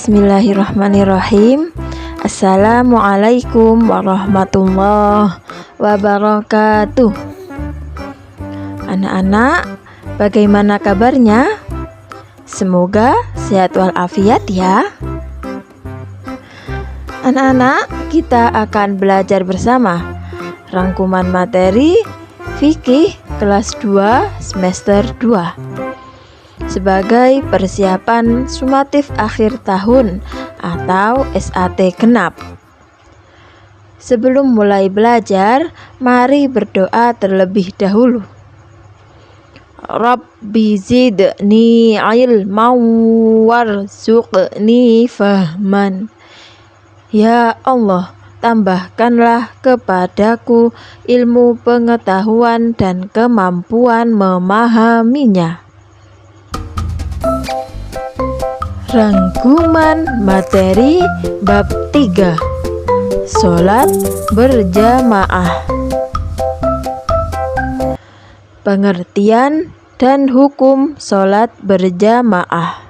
Bismillahirrahmanirrahim. Assalamualaikum warahmatullahi wabarakatuh. Anak-anak, bagaimana kabarnya? Semoga sehat walafiat ya. Anak-anak, kita akan belajar bersama rangkuman materi fikih kelas 2 semester 2 sebagai persiapan sumatif akhir tahun atau SAT genap. Sebelum mulai belajar, mari berdoa terlebih dahulu. Rabbi zidni ilman warzuqni fahman. Ya Allah, tambahkanlah kepadaku ilmu pengetahuan dan kemampuan memahaminya. Rangkuman materi bab 3, Sholat berjamaah. Pengertian dan hukum sholat berjamaah.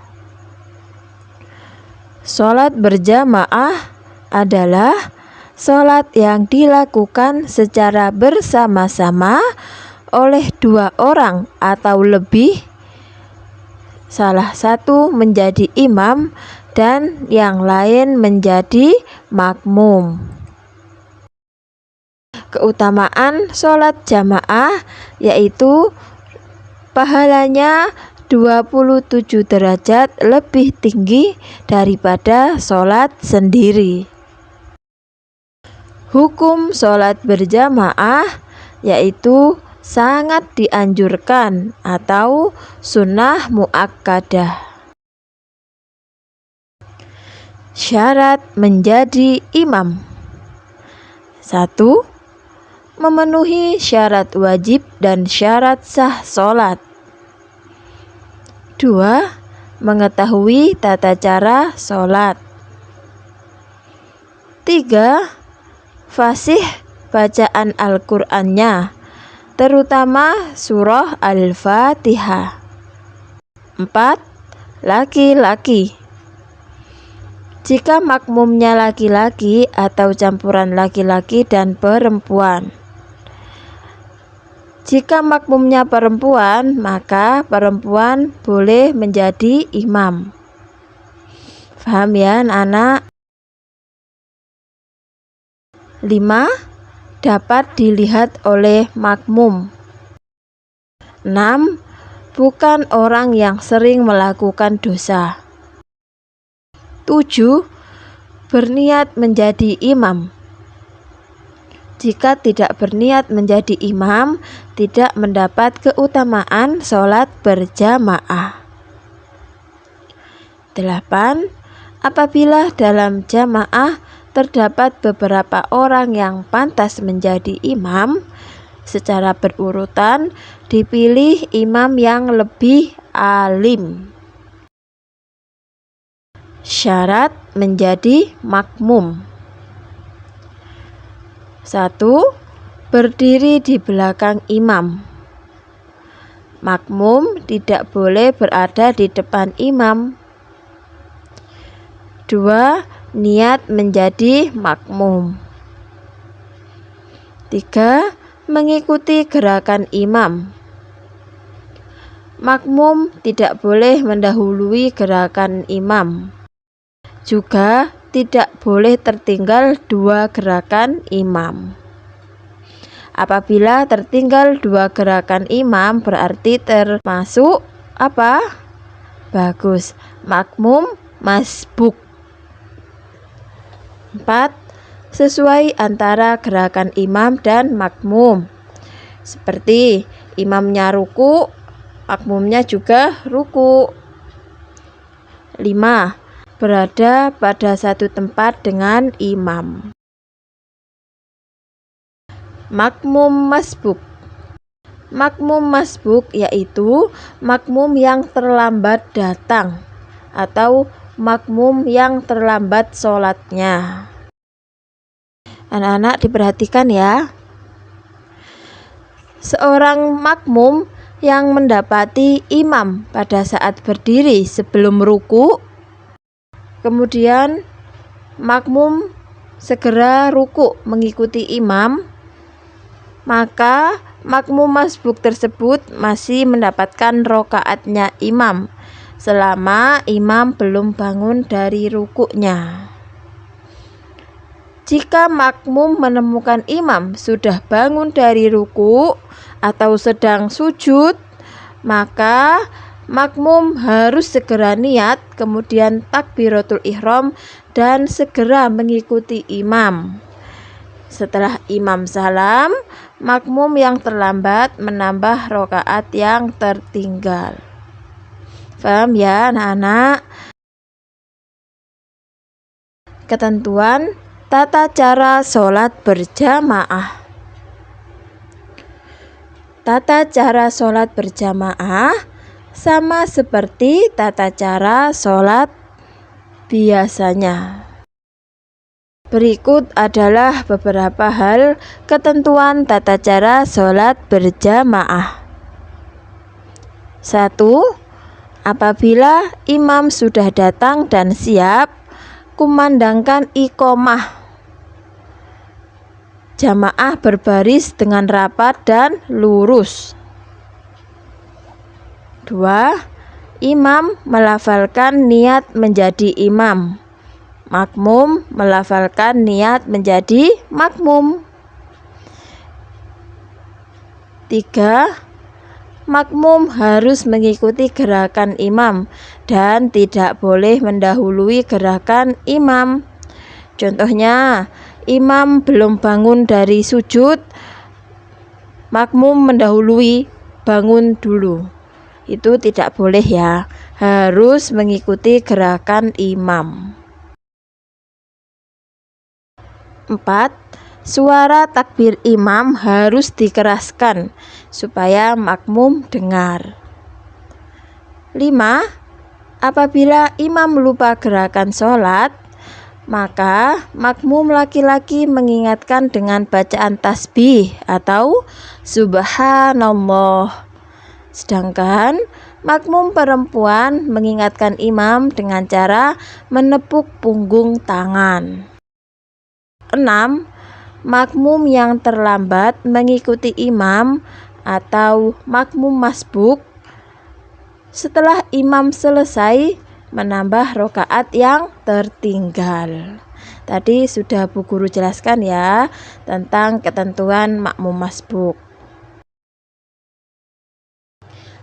Sholat berjamaah adalah sholat yang dilakukan secara bersama-sama oleh 2 orang atau lebih. Salah satu menjadi imam dan yang lain menjadi makmum. Keutamaan sholat jamaah yaitu pahalanya 27 derajat lebih tinggi daripada sholat sendiri. Hukum sholat berjamaah yaitu sangat dianjurkan atau sunnah muakkadah. Syarat menjadi imam. 1. Memenuhi syarat wajib dan syarat sah sholat. 2. Mengetahui tata cara sholat. 3. Fasih bacaan Al-Qur'annya, terutama surah Al-Fatihah. 4. Laki-laki. Jika makmumnya laki-laki atau campuran laki-laki dan perempuan. Jika makmumnya perempuan, maka perempuan boleh menjadi imam. Paham ya, anak? 5. Dapat dilihat oleh makmum. 6. Bukan orang yang sering melakukan dosa. 7. Berniat menjadi imam. Jika tidak berniat menjadi imam, tidak mendapat keutamaan sholat berjamaah. 8. Apabila dalam jamaah terdapat beberapa orang yang pantas menjadi imam, secara berurutan dipilih imam yang lebih alim. Syarat menjadi makmum. 1. Berdiri di belakang imam. Makmum tidak boleh berada di depan imam. 2. Niat menjadi makmum. 3. Mengikuti gerakan imam. Makmum tidak boleh mendahului gerakan imam. Juga tidak boleh tertinggal 2 gerakan imam. Apabila tertinggal 2 gerakan imam berarti termasuk apa? Bagus, makmum masbuk. 4. Sesuai antara gerakan imam dan makmum. Seperti imamnya ruku, makmumnya juga ruku. 5. Berada pada satu tempat dengan imam. Makmum masbuk. Makmum masbuk yaitu makmum yang terlambat datang atau makmum yang terlambat sholatnya. Anak-anak diperhatikan ya. Seorang makmum yang mendapati imam pada saat berdiri sebelum ruku kemudian makmum segera ruku mengikuti imam, maka makmum masbuk tersebut masih mendapatkan rokaatnya imam selama imam belum bangun dari rukuknya. Jika makmum menemukan imam sudah bangun dari ruku atau sedang sujud, maka makmum harus segera niat, kemudian takbiratul ihram dan segera mengikuti imam. Setelah imam salam, makmum yang terlambat menambah rakaat yang tertinggal. Paham ya anak-anak? Ketentuan tata cara sholat berjamaah. Tata cara sholat berjamaah sama seperti tata cara sholat biasanya. Berikut adalah beberapa hal ketentuan tata cara sholat berjamaah. 1. Apabila imam sudah datang dan siap, kumandangkan iqomah. Jamaah berbaris dengan rapat dan lurus. 2. Imam melafalkan niat menjadi imam. Makmum melafalkan niat menjadi makmum. 3. Makmum harus mengikuti gerakan imam dan tidak boleh mendahului gerakan imam. Contohnya, imam belum bangun dari sujud, makmum mendahului, bangun dulu. Itu tidak boleh ya, harus mengikuti gerakan imam. 4. Suara takbir imam harus dikeraskan supaya makmum dengar. 5. Apabila imam lupa gerakan sholat, maka makmum laki-laki mengingatkan dengan bacaan tasbih atau subhanallah. Sedangkan makmum perempuan mengingatkan imam dengan cara menepuk punggung tangan. 6. Makmum yang terlambat mengikuti imam atau makmum masbuk setelah imam selesai menambah rakaat yang tertinggal. Tadi sudah Bu Guru jelaskan ya tentang ketentuan makmum masbuk.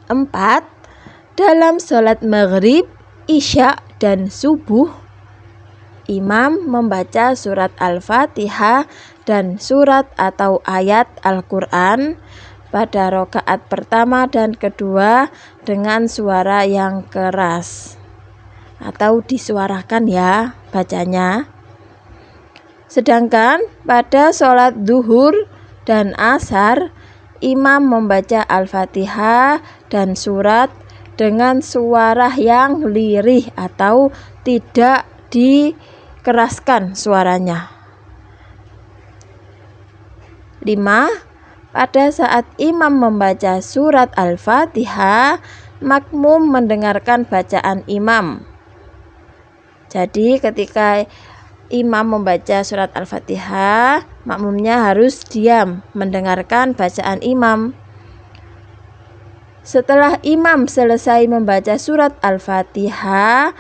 4. Dalam sholat maghrib, isya, dan subuh, imam membaca surat Al-Fatihah dan surat atau ayat Al-Quran pada rakaat pertama dan kedua dengan suara yang keras atau disuarakan ya bacanya. Sedangkan pada sholat duhur dan asar, imam membaca Al-Fatihah dan surat dengan suara yang lirih atau tidak dikeraskan suaranya. 5. Pada saat imam membaca surat Al-Fatihah, makmum mendengarkan bacaan imam. Jadi ketika imam membaca surat Al-Fatihah, makmumnya harus diam mendengarkan bacaan imam. Setelah imam selesai membaca surat Al-Fatihah,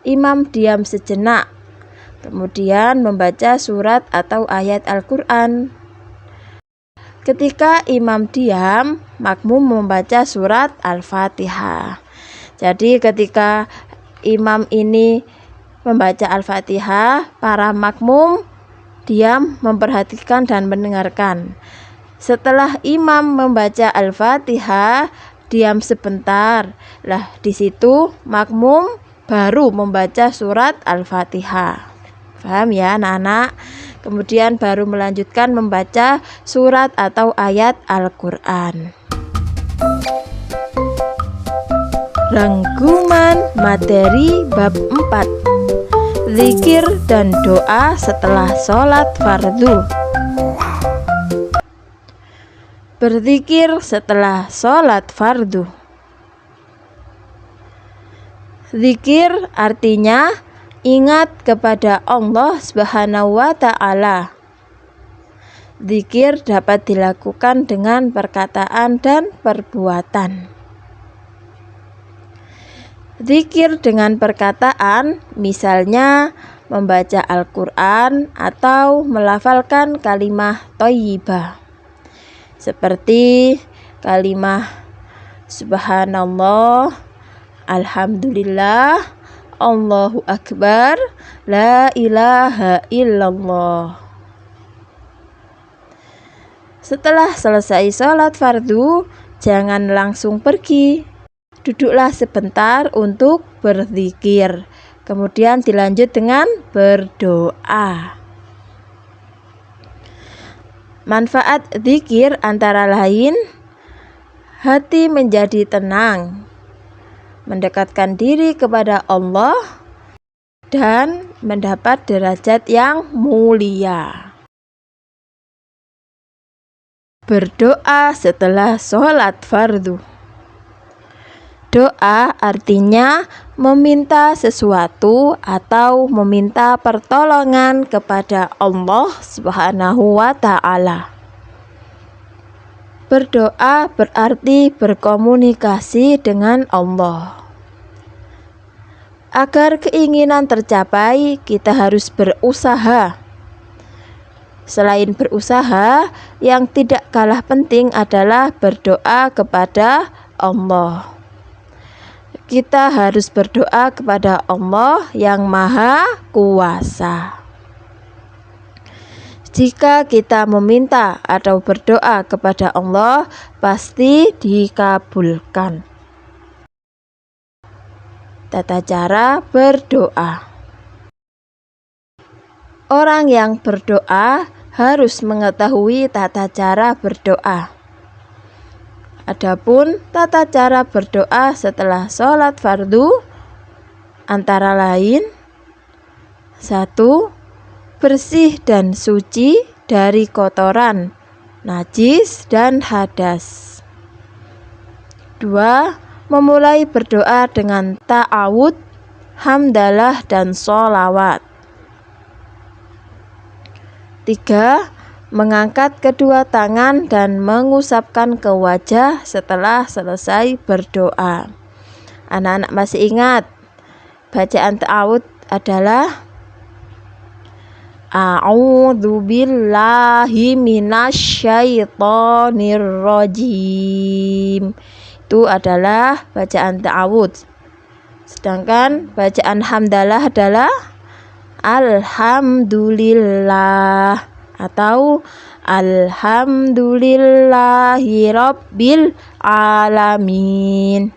imam diam sejenak, kemudian membaca surat atau ayat Al-Quran. Ketika imam diam, makmum membaca surat Al-Fatihah. Jadi ketika imam ini membaca Al-Fatihah, para makmum diam memperhatikan dan mendengarkan. Setelah imam membaca Al-Fatihah, diam sebentar. Lah di situ makmum baru membaca surat Al-Fatihah. Paham ya anak-anak? Kemudian baru melanjutkan membaca surat atau ayat Al-Quran. Rangkuman materi bab 4. Zikir dan doa setelah sholat fardu. Berzikir setelah sholat fardu. Zikir artinya ingat kepada Allah Subhanahu wa Ta'ala. Zikir dapat dilakukan dengan perkataan dan perbuatan. Zikir dengan perkataan, misalnya membaca Al-Quran atau melafalkan kalimah thayyibah, seperti kalimah Subhanallah, Alhamdulillah, Allahu Akbar, La ilaha illallah. Setelah selesai sholat fardu, jangan langsung pergi. Duduklah sebentar untuk berzikir. Kemudian dilanjut dengan berdoa. Manfaat zikir antara lain, hati menjadi tenang, mendekatkan diri kepada Allah, dan mendapat derajat yang mulia. Berdoa setelah sholat fardu. Doa artinya meminta sesuatu atau meminta pertolongan kepada Allah Subhanahu wa Ta'ala. Berdoa berarti berkomunikasi dengan Allah. Agar keinginan tercapai, kita harus berusaha. Selain berusaha, yang tidak kalah penting adalah berdoa kepada Allah. Kita harus berdoa kepada Allah yang Maha Kuasa. Jika kita meminta atau berdoa kepada Allah, pasti dikabulkan. Tata cara berdoa. Orang yang berdoa harus mengetahui tata cara berdoa. Adapun tata cara berdoa setelah sholat fardu antara lain: 1. Bersih dan suci dari kotoran, najis dan hadas. 2. Memulai berdoa dengan ta'awud, hamdalah dan sholawat. 3. Mengangkat kedua tangan dan mengusapkan ke wajah setelah selesai berdoa. Anak-anak masih ingat bacaan ta'awud adalah A'udzu billahi minasyaitonir rajim. Itu adalah bacaan ta'awud. Sedangkan bacaan hamdalah adalah Alhamdulillah atau Alhamdulillahi Rabbil Alamin.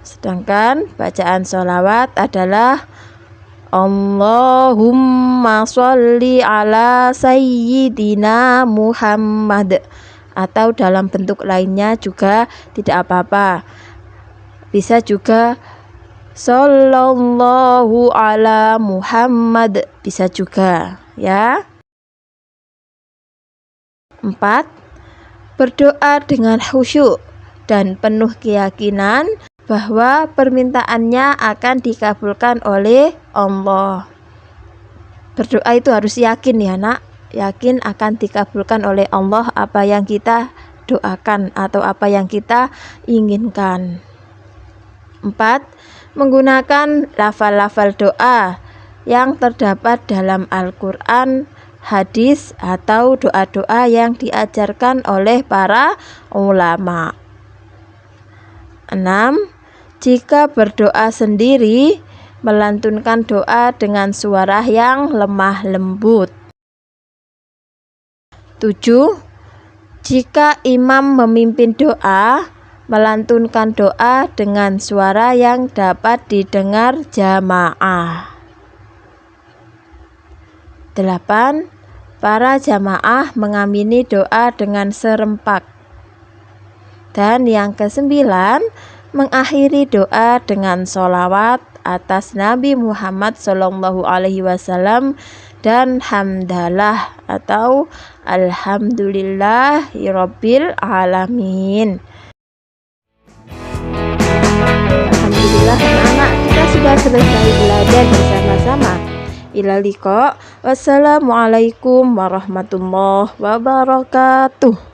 Sedangkan bacaan sholawat adalah Allahumma sholli ala sayyidina Muhammad, atau dalam bentuk lainnya juga tidak apa-apa. Bisa juga Sallallahu ala Muhammad, bisa juga ya. 4. Berdoa dengan khusyuk dan penuh keyakinan bahwa permintaannya akan dikabulkan oleh Allah. Berdoa itu harus yakin ya nak, yakin akan dikabulkan oleh Allah apa yang kita doakan atau apa yang kita inginkan. 4. Menggunakan lafal-lafal doa yang terdapat dalam Al-Quran, hadis, atau doa-doa yang diajarkan oleh para ulama. 6. Jika berdoa sendiri, melantunkan doa dengan suara yang lemah lembut. 7. Jika imam memimpin doa, melantunkan doa dengan suara yang dapat didengar jamaah. 8. Para jamaah mengamini doa dengan serempak. Dan yang ke-9, mengakhiri doa dengan sholawat atas Nabi Muhammad SAW dan hamdalah atau Alhamdulillahirabbil alamin. Alhamdulillah anak-anak kita sudah selesai belajar bersama-sama. Ila liqa. Wassalamualaikum warahmatullahi wabarakatuh.